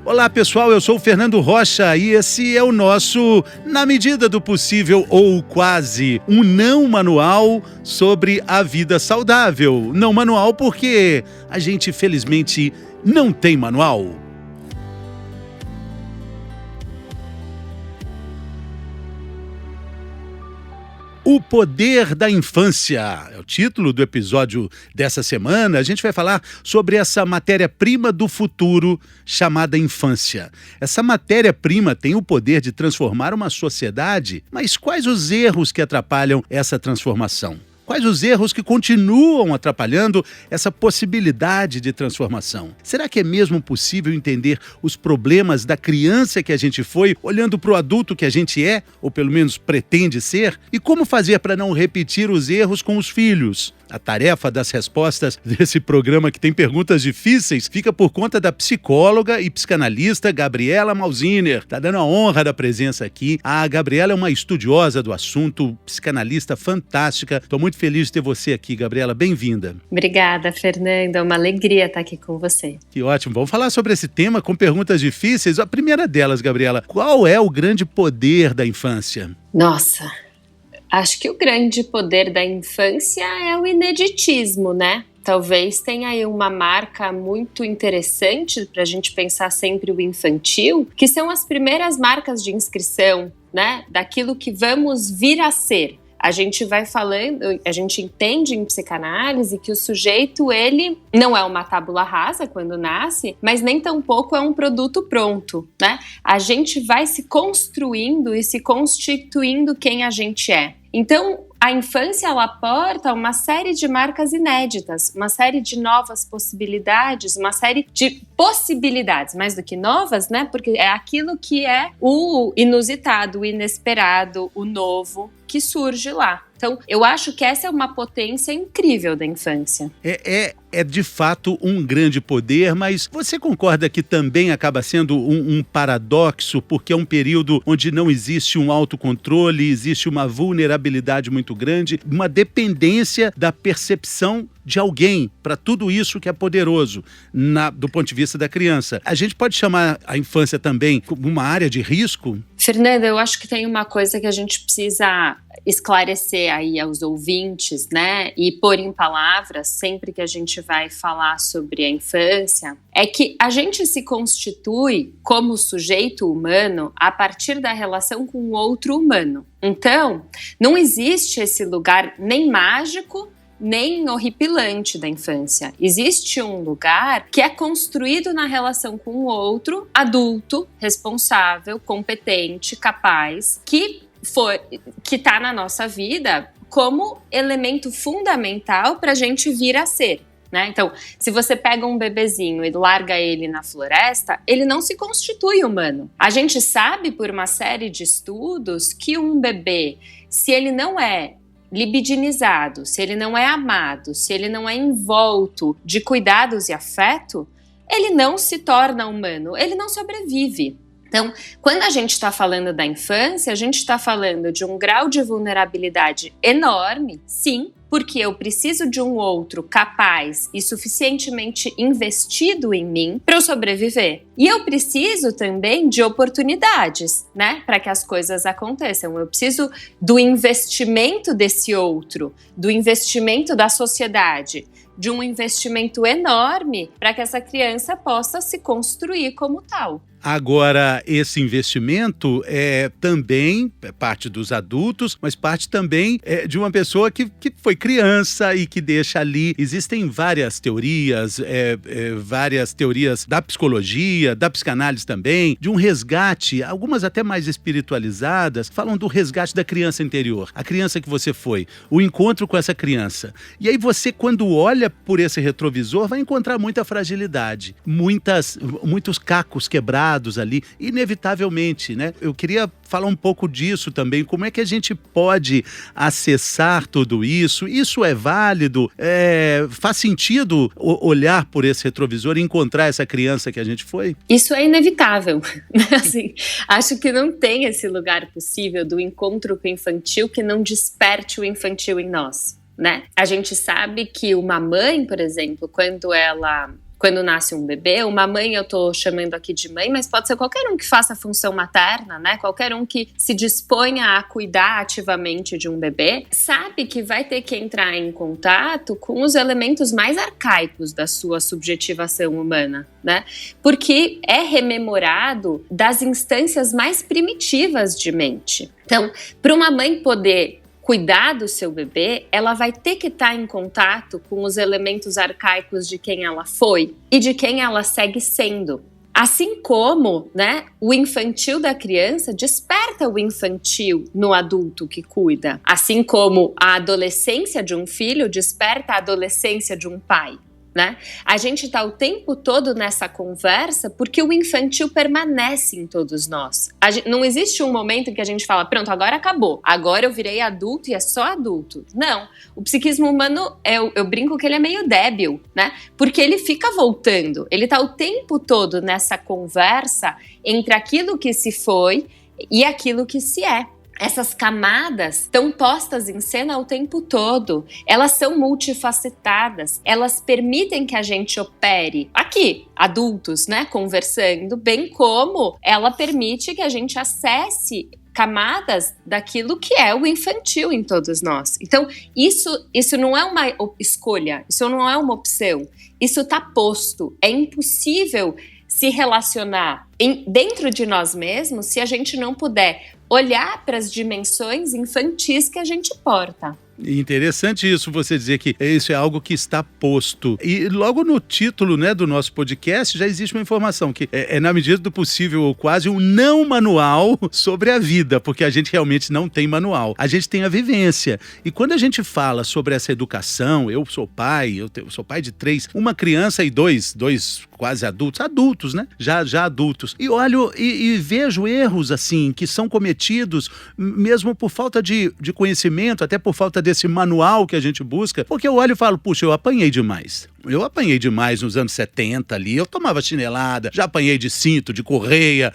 Olá pessoal, eu sou o Fernando Rocha e esse é o nosso, na medida do possível ou quase, um não manual sobre a vida saudável. Não manual porque a gente felizmente não tem manual. O poder da infância é o título do episódio dessa semana. A gente vai falar sobre essa matéria-prima do futuro chamada infância. Essa matéria-prima tem o poder de transformar uma sociedade, mas quais os erros que atrapalham essa transformação? Quais os erros que continuam atrapalhando essa possibilidade de transformação? Será que é mesmo possível entender os problemas da criança que a gente foi, olhando para o adulto que a gente é, ou pelo menos pretende ser? E como fazer para não repetir os erros com os filhos? A tarefa das respostas desse programa que tem perguntas difíceis fica por conta da psicóloga e psicanalista Gabriela Malziner. Tá dando a honra da presença aqui. A Gabriela é uma estudiosa do assunto, psicanalista fantástica. Estou muito feliz de ter você aqui, Gabriela. Bem-vinda. Obrigada, Fernando. É uma alegria estar aqui com você. Que ótimo. Vamos falar sobre esse tema com perguntas difíceis. A primeira delas, Gabriela, qual é o grande poder da infância? Nossa, acho que o grande poder da infância é o ineditismo, né? Talvez tenha aí uma marca muito interessante para a gente pensar sempre o infantil, que são as primeiras marcas de inscrição, né? Daquilo que vamos vir a ser. A gente vai falando, a gente entende em psicanálise que o sujeito, ele não é uma tábula rasa quando nasce, mas nem tampouco é um produto pronto, né? A gente vai se construindo e se constituindo quem a gente é. Então, a infância, ela aporta uma série de marcas inéditas, uma série de novas possibilidades, uma série de possibilidades, mais do que novas, né? Porque é aquilo que é o inusitado, o inesperado, o novo que surge lá. Então, eu acho que essa é uma potência incrível da infância. É de fato um grande poder, mas você concorda que também acaba sendo um paradoxo, porque é um período onde não existe um autocontrole, existe uma vulnerabilidade muito grande, uma dependência da percepção de alguém para tudo isso que é poderoso do ponto de vista da criança. A gente pode chamar a infância também como uma área de risco? Fernanda, eu acho que tem uma coisa que a gente precisa esclarecer aí aos ouvintes, né, e pôr em palavras sempre que a gente vai falar sobre a infância, é que a gente se constitui como sujeito humano a partir da relação com o outro humano. Então, não existe esse lugar nem mágico, nem horripilante da infância. Existe um lugar que é construído na relação com o outro, adulto, responsável, competente, capaz, que está na nossa vida como elemento fundamental para a gente vir a ser. Né? Então, se você pega um bebezinho e larga ele na floresta, ele não se constitui humano. A gente sabe por uma série de estudos que um bebê, se ele não é libidinizado, se ele não é amado, se ele não é envolto de cuidados e afeto, ele não se torna humano, ele não sobrevive. Então, quando a gente está falando da infância, a gente está falando de um grau de vulnerabilidade enorme, sim, porque eu preciso de um outro capaz e suficientemente investido em mim para eu sobreviver. E eu preciso também de oportunidades, né, para que as coisas aconteçam. Eu preciso do investimento desse outro, do investimento da sociedade, de um investimento enorme para que essa criança possa se construir como tal. Agora, esse investimento é também parte dos adultos, mas parte também de uma pessoa que foi criança e que deixa ali. Existem várias teorias da psicologia, da psicanálise também, de um resgate, algumas até mais espiritualizadas, falam do resgate da criança interior, a criança que você foi, o encontro com essa criança. E aí você, quando olha por esse retrovisor, vai encontrar muita fragilidade, muitos cacos quebrados ali, inevitavelmente, né? Eu queria falar um pouco disso também, como é que a gente pode acessar tudo isso? Isso é válido? Faz sentido olhar por esse retrovisor e encontrar essa criança que a gente foi? Isso é inevitável. Assim, acho que não tem esse lugar possível do encontro com o infantil que não desperte o infantil em nós, né? A gente sabe que uma mãe, por exemplo, quando ela quando nasce um bebê, uma mãe, eu tô chamando aqui de mãe, mas pode ser qualquer um que faça a função materna, né? Qualquer um que se disponha a cuidar ativamente de um bebê, sabe que vai ter que entrar em contato com os elementos mais arcaicos da sua subjetivação humana, né? Porque é rememorado das instâncias mais primitivas de mente. Então, para uma mãe poder cuidar do seu bebê, ela vai ter que estar em contato com os elementos arcaicos de quem ela foi e de quem ela segue sendo. Assim como, né, o infantil da criança desperta o infantil no adulto que cuida. Assim como a adolescência de um filho desperta a adolescência de um pai. Né? A gente está o tempo todo nessa conversa porque o infantil permanece em todos nós. Não existe um momento em que a gente fala, pronto, agora acabou, agora eu virei adulto e é só adulto. Não, o psiquismo humano, eu brinco que ele é meio débil, né? Porque ele fica voltando, ele está o tempo todo nessa conversa entre aquilo que se foi e aquilo que se é. Essas camadas estão postas em cena o tempo todo. Elas são multifacetadas. Elas permitem que a gente opere aqui, adultos, né, conversando, bem como ela permite que a gente acesse camadas daquilo que é o infantil em todos nós. Então, isso não é uma escolha, isso não é uma opção. Isso está posto. É impossível se relacionar dentro de nós mesmos se a gente não puder olhar para as dimensões infantis que a gente porta. Interessante isso, você dizer que isso é algo que está posto. E logo no título, né, do nosso podcast já existe uma informação que é na medida do possível quase um não manual sobre a vida, porque a gente realmente não tem manual. A gente tem a vivência. E quando a gente fala sobre essa educação, eu sou pai, eu sou pai de 3, uma criança e dois quase adultos, né? Já adultos. E olho e vejo erros assim que são cometidos mesmo por falta de conhecimento, até por falta desse manual que a gente busca, porque eu olho e falo, puxa, eu apanhei demais. Eu apanhei demais nos anos 70 ali, eu tomava chinelada, já apanhei de cinto, de correia,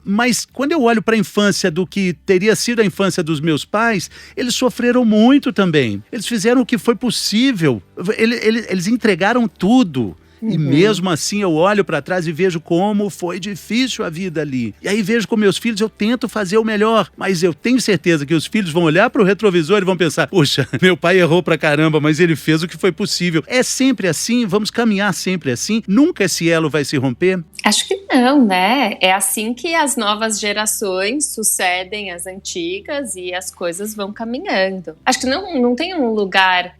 mas quando eu olho para a infância do que teria sido a infância dos meus pais, eles sofreram muito também. Eles fizeram o que foi possível, eles entregaram tudo. E mesmo assim eu olho para trás e vejo como foi difícil a vida ali. E aí vejo com meus filhos, eu tento fazer o melhor, mas eu tenho certeza que os filhos vão olhar para o retrovisor e vão pensar, puxa, meu pai errou pra caramba, mas ele fez o que foi possível. É sempre assim? Vamos caminhar sempre assim? Nunca esse elo vai se romper? Acho que não, né? É assim que as novas gerações sucedem às antigas e as coisas vão caminhando. Acho que não tem um lugar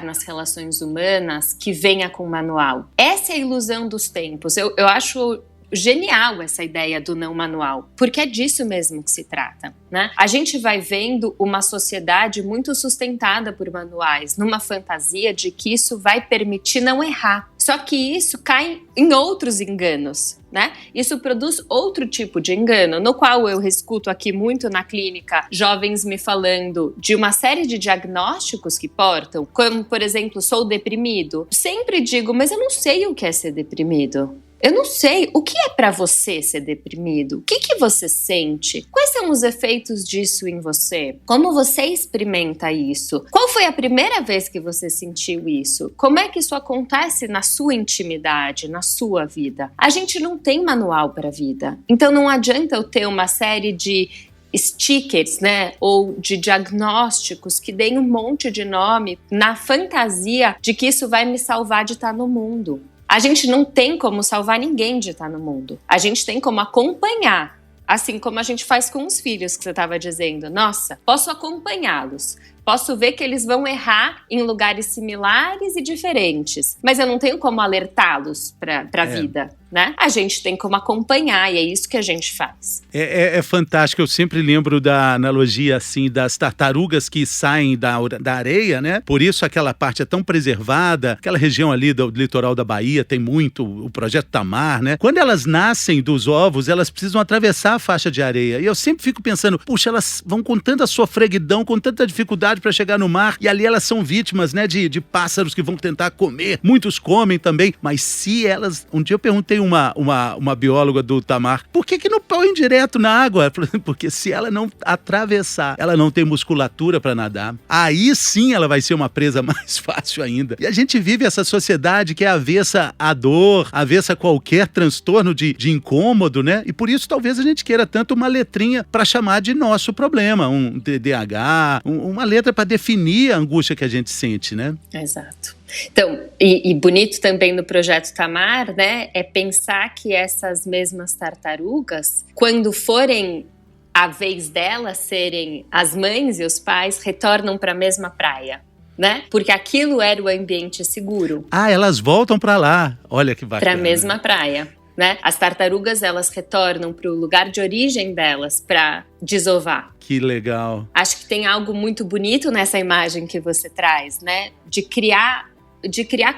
nas relações humanas que venha com manual. Essa é a ilusão dos tempos. Eu acho genial essa ideia do não manual, porque é disso mesmo que se trata, né? A gente vai vendo uma sociedade muito sustentada por manuais, numa fantasia de que isso vai permitir não errar. Só que isso cai em outros enganos, né? Isso produz outro tipo de engano, no qual eu escuto aqui muito na clínica jovens me falando de uma série de diagnósticos que portam, como, por exemplo, sou deprimido. Sempre digo, mas eu não sei o que é ser deprimido. Eu não sei o que é para você ser deprimido. O que você sente? Quais são os efeitos disso em você? Como você experimenta isso? Qual foi a primeira vez que você sentiu isso? Como é que isso acontece na sua intimidade, na sua vida? A gente não tem manual para a vida. Então não adianta eu ter uma série de stickers, né, ou de diagnósticos que deem um monte de nome na fantasia de que isso vai me salvar de estar no mundo. A gente não tem como salvar ninguém de estar no mundo. A gente tem como acompanhar, assim como a gente faz com os filhos que você estava dizendo. Nossa, posso acompanhá-los. Posso ver que eles vão errar em lugares similares e diferentes, mas eu não tenho como alertá-los para a vida, né? A gente tem como acompanhar e é isso que a gente faz. É fantástico, eu sempre lembro da analogia assim das tartarugas que saem da areia, né? Por isso aquela parte é tão preservada, aquela região ali do litoral da Bahia tem muito o Projeto Tamar, né? Quando elas nascem dos ovos, elas precisam atravessar a faixa de areia e eu sempre fico pensando, puxa, elas vão com tanta sofreguidão, com tanta dificuldade para chegar no mar, e ali elas são vítimas, né, de pássaros que vão tentar comer, muitos comem também, mas se elas, um dia eu perguntei perguntei uma bióloga do Tamar, por que não põe direto na água? Porque se ela não atravessar, ela não tem musculatura para nadar, aí sim ela vai ser uma presa mais fácil ainda. E a gente vive essa sociedade que é avessa à dor, avessa a qualquer transtorno de incômodo, né? E por isso talvez a gente queira tanto uma letrinha para chamar de nosso problema, um TDAH, uma letra para definir a angústia que a gente sente, né? Exato. Então, e bonito também no projeto Tamar, né, é pensar que essas mesmas tartarugas, quando forem a vez delas serem as mães e os pais, retornam para a mesma praia, né? Porque aquilo era o ambiente seguro. Ah, elas voltam para lá. Olha que bacana. Para a mesma praia, né? As tartarugas, elas retornam para o lugar de origem delas para desovar. Que legal. Acho que tem algo muito bonito nessa imagem que você traz, né? De criar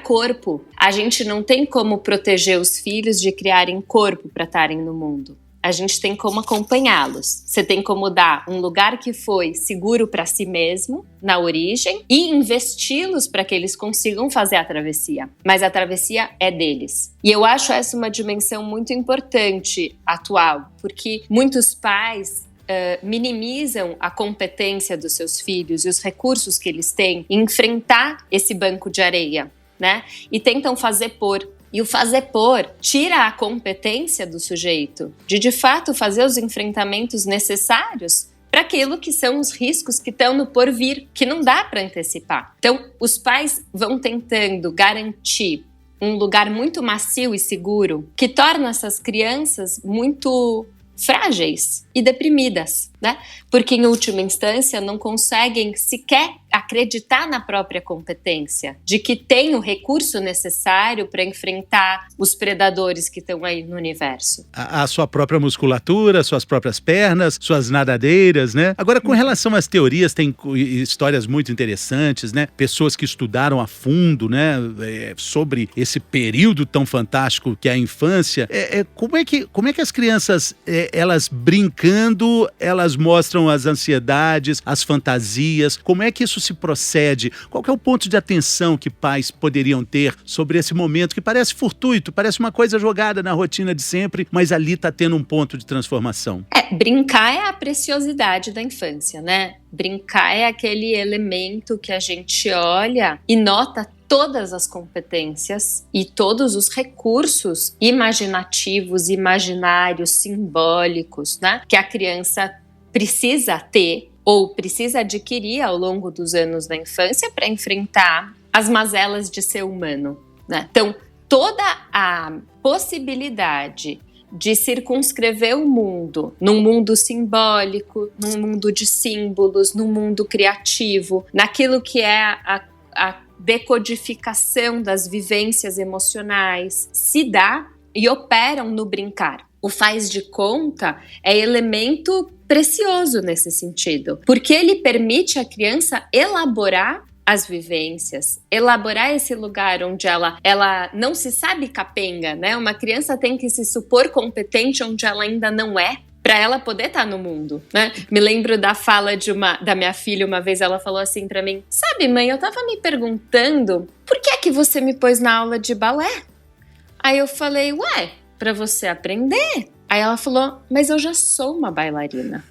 corpo. A gente não tem como proteger os filhos de criarem corpo para estarem no mundo. A gente tem como acompanhá-los. Você tem como dar um lugar que foi seguro para si mesmo, na origem, e investi-los para que eles consigam fazer a travessia. Mas a travessia é deles. E eu acho essa uma dimensão muito importante atual, porque muitos pais minimizam a competência dos seus filhos e os recursos que eles têm em enfrentar esse banco de areia, né? E tentam fazer por. E o fazer por tira a competência do sujeito de fato fazer os enfrentamentos necessários para aquilo que são os riscos que estão no porvir, que não dá para antecipar. Então, os pais vão tentando garantir um lugar muito macio e seguro que torna essas crianças muito frágeis e deprimidas, né? Porque em última instância não conseguem sequer acreditar na própria competência, de que tem o recurso necessário para enfrentar os predadores que estão aí no universo. A sua própria musculatura, suas próprias pernas, suas nadadeiras, né? Agora, com relação às teorias, tem histórias muito interessantes, né? Pessoas que estudaram a fundo, né? Sobre esse período tão fantástico que é a infância. Como é que as crianças, elas brincando, elas mostram as ansiedades, as fantasias? Como é que isso se procede? Qual que é o ponto de atenção que pais poderiam ter sobre esse momento que parece fortuito, parece uma coisa jogada na rotina de sempre, mas ali está tendo um ponto de transformação? Brincar é a preciosidade da infância, né? Brincar é aquele elemento que a gente olha e nota todas as competências e todos os recursos imaginativos, imaginários, simbólicos, né? Que a criança precisa ter ou precisa adquirir ao longo dos anos da infância para enfrentar as mazelas de ser humano, né? Então, toda a possibilidade de circunscrever o mundo num mundo simbólico, num mundo de símbolos, num mundo criativo, naquilo que é a decodificação das vivências emocionais, se dá e operam no brincar. O faz de conta é elemento precioso nesse sentido, porque ele permite à criança elaborar as vivências, elaborar esse lugar onde ela não se sabe capenga, né? Uma criança tem que se supor competente onde ela ainda não é, para ela poder estar no mundo, né? Me lembro da fala da minha filha, uma vez ela falou assim para mim: sabe, mãe, eu tava me perguntando por que é que você me pôs na aula de balé? Aí eu falei: ué, para você aprender. Aí ela falou: mas eu já sou uma bailarina.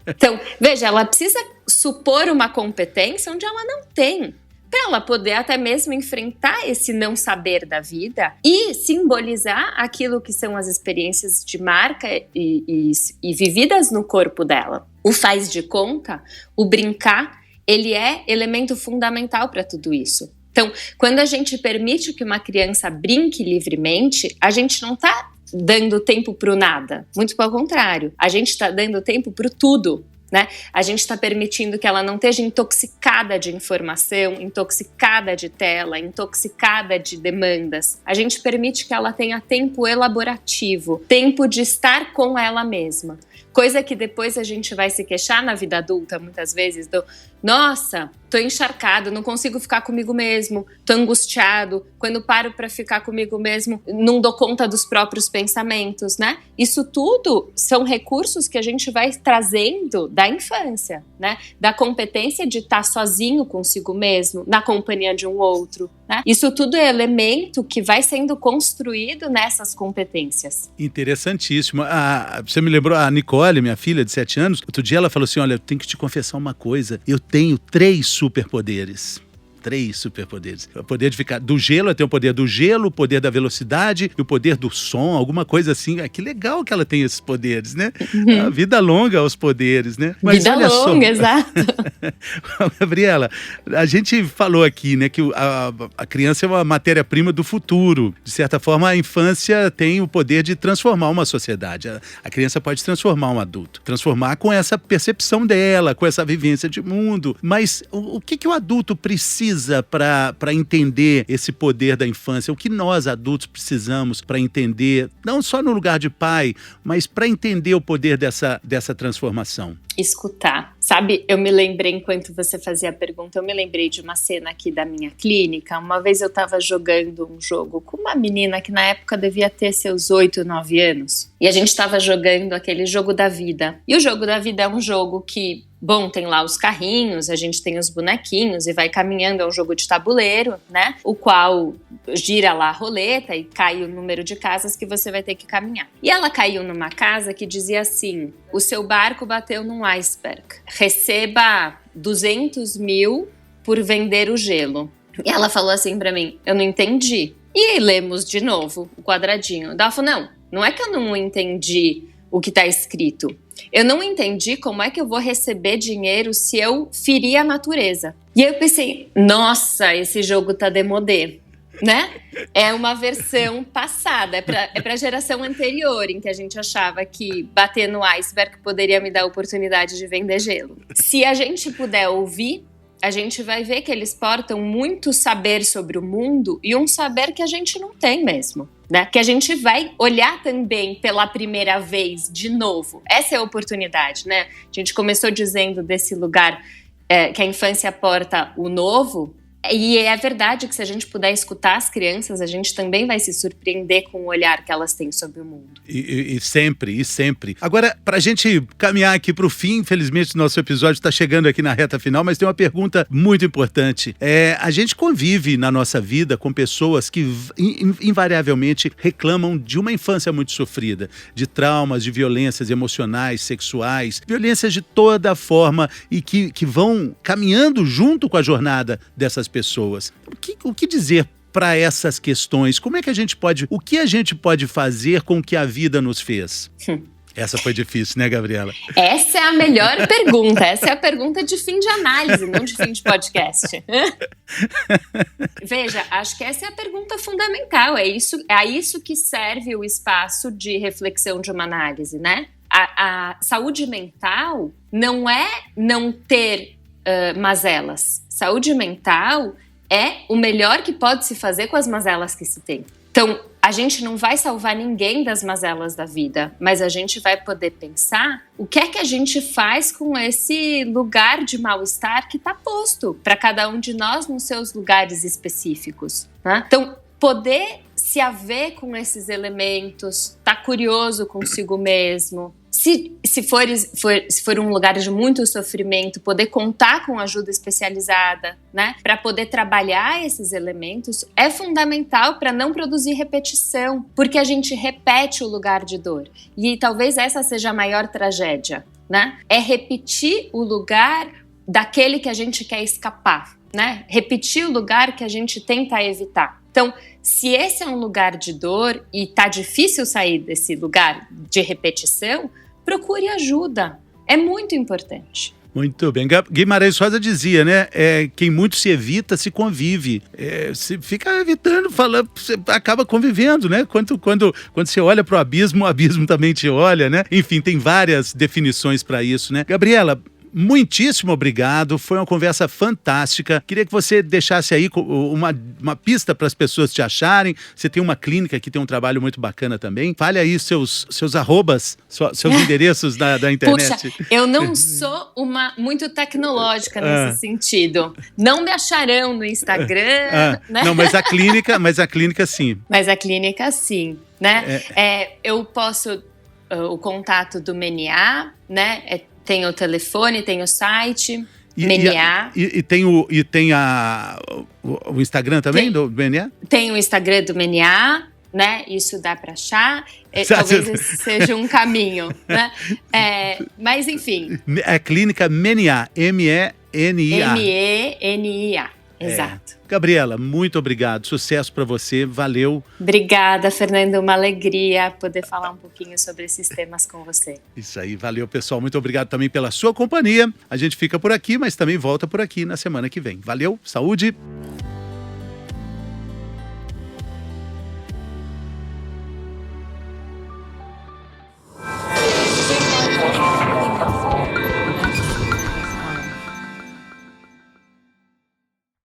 Então, veja, ela precisa supor uma competência onde ela não tem, para ela poder até mesmo enfrentar esse não saber da vida e simbolizar aquilo que são as experiências de marca e vividas no corpo dela. O faz de conta, o brincar, ele é elemento fundamental para tudo isso. Então, quando a gente permite que uma criança brinque livremente, a gente não está dando tempo para o nada. Muito pelo contrário, a gente está dando tempo para o tudo, né? A gente está permitindo que ela não esteja intoxicada de informação, intoxicada de tela, intoxicada de demandas. A gente permite que ela tenha tempo elaborativo, tempo de estar com ela mesma. Coisa que depois a gente vai se queixar na vida adulta, muitas vezes, nossa, tô encharcado, não consigo ficar comigo mesmo, tô angustiado, quando paro para ficar comigo mesmo, não dou conta dos próprios pensamentos, né? Isso tudo são recursos que a gente vai trazendo da infância, né? Da competência de estar sozinho consigo mesmo, na companhia de um outro, né? Isso tudo é elemento que vai sendo construído nessas competências. Interessantíssimo. Você me lembrou, a Nicole, minha filha de 7 anos, outro dia ela falou assim, olha, eu tenho que te confessar uma coisa, eu tenho 3 superpoderes. 3 superpoderes. O poder de ficar do gelo, eu tenho o poder do gelo, o poder da velocidade e o poder do som, alguma coisa assim. Que legal que ela tem esses poderes, né? A vida longa aos poderes, né? Mas vida longa, exato. Gabriela, a gente falou aqui, né, que a criança é uma matéria-prima do futuro. De certa forma, a infância tem o poder de transformar uma sociedade. A criança pode transformar um adulto. Transformar com essa percepção dela, com essa vivência de mundo. Mas o que o adulto precisa para entender esse poder da infância? O que nós, adultos, precisamos para entender, não só no lugar de pai, mas para entender o poder dessa transformação? Escutar. Sabe, eu me lembrei, enquanto você fazia a pergunta, eu me lembrei de uma cena aqui da minha clínica. Uma vez eu estava jogando um jogo com uma menina que na época devia ter seus 8, 9 anos. E a gente estava jogando aquele jogo da vida. E o jogo da vida é um jogo que, bom, tem lá os carrinhos, a gente tem os bonequinhos e vai caminhando, é um jogo de tabuleiro, né? O qual gira lá a roleta e cai o número de casas que você vai ter que caminhar. E ela caiu numa casa que dizia assim: o seu barco bateu num iceberg, receba 200 mil por vender o gelo. E ela falou assim pra mim, eu não entendi. E aí lemos de novo o quadradinho. Ela falou, não é que eu não entendi o que tá escrito. Eu não entendi como é que eu vou receber dinheiro se eu ferir a natureza. E aí eu pensei, nossa, esse jogo tá demodé, né? É uma versão passada, é pra geração anterior, em que a gente achava que bater no iceberg poderia me dar a oportunidade de vender gelo. Se a gente puder ouvir, a gente vai ver que eles portam muito saber sobre o mundo e um saber que a gente não tem mesmo, né? Que a gente vai olhar também pela primeira vez de novo. Essa é a oportunidade, né? A gente começou dizendo desse lugar que a infância porta o novo. E é verdade que se a gente puder escutar as crianças, a gente também vai se surpreender com o olhar que elas têm sobre o mundo. E sempre. Agora, para a gente caminhar aqui para o fim, infelizmente o nosso episódio está chegando aqui na reta final, mas tem uma pergunta muito importante. A gente convive na nossa vida com pessoas que invariavelmente reclamam de uma infância muito sofrida, de traumas, de violências emocionais, sexuais, violências de toda forma e que vão caminhando junto com a jornada dessas pessoas. O que dizer para essas questões? O que a gente pode fazer com o que a vida nos fez? Essa foi difícil, né, Gabriela? Essa é a melhor pergunta. Essa é a pergunta de fim de análise, não de fim de podcast. Veja, acho que essa é a pergunta fundamental. É a isso que serve o espaço de reflexão de uma análise, né? A saúde mental não é não ter mazelas. Saúde mental é o melhor que pode se fazer com as mazelas que se tem. Então, a gente não vai salvar ninguém das mazelas da vida, mas a gente vai poder pensar o que é que a gente faz com esse lugar de mal-estar que está posto para cada um de nós nos seus lugares específicos, né? Então, poder se haver com esses elementos, estar curioso consigo mesmo. Se for um lugar de muito sofrimento, poder contar com ajuda especializada, né, para poder trabalhar esses elementos, é fundamental para não produzir repetição, porque a gente repete o lugar de dor. E talvez essa seja a maior tragédia, né? É repetir o lugar daquele que a gente quer escapar, né? Repetir o lugar que a gente tenta evitar. Então, se esse é um lugar de dor e tá difícil sair desse lugar de repetição, procure ajuda. É muito importante. Muito bem. Guimarães Rosa dizia, né? Quem muito se evita, se convive. Se fica evitando, falando, você acaba convivendo, né? Quando você olha para o abismo também te olha, né? Enfim, tem várias definições para isso, né? Gabriela, muitíssimo obrigado. Foi uma conversa fantástica. Queria que você deixasse aí uma pista para as pessoas te acharem. Você tem uma clínica que tem um trabalho muito bacana também. Fale aí seus arrobas, seus endereços da internet. Puxa, eu não sou muito tecnológica nesse sentido. Não me acharão no Instagram. Né? Não, mas a clínica sim. Mas a clínica sim, né? Eu posso... o contato do MNA, né? Tem o telefone, tem o site, MNA. E tem o Instagram também do MNA? Tem o Instagram do MNA, né? Isso dá para achar. Talvez esse seja um caminho, né? Mas enfim. É Clínica MENIA, MENIA. MENIA, exato. Gabriela, muito obrigado. Sucesso para você. Valeu. Obrigada, Fernando. Uma alegria poder falar um pouquinho sobre esses temas com você. Isso aí. Valeu, pessoal. Muito obrigado também pela sua companhia. A gente fica por aqui, mas também volta por aqui na semana que vem. Valeu. Saúde.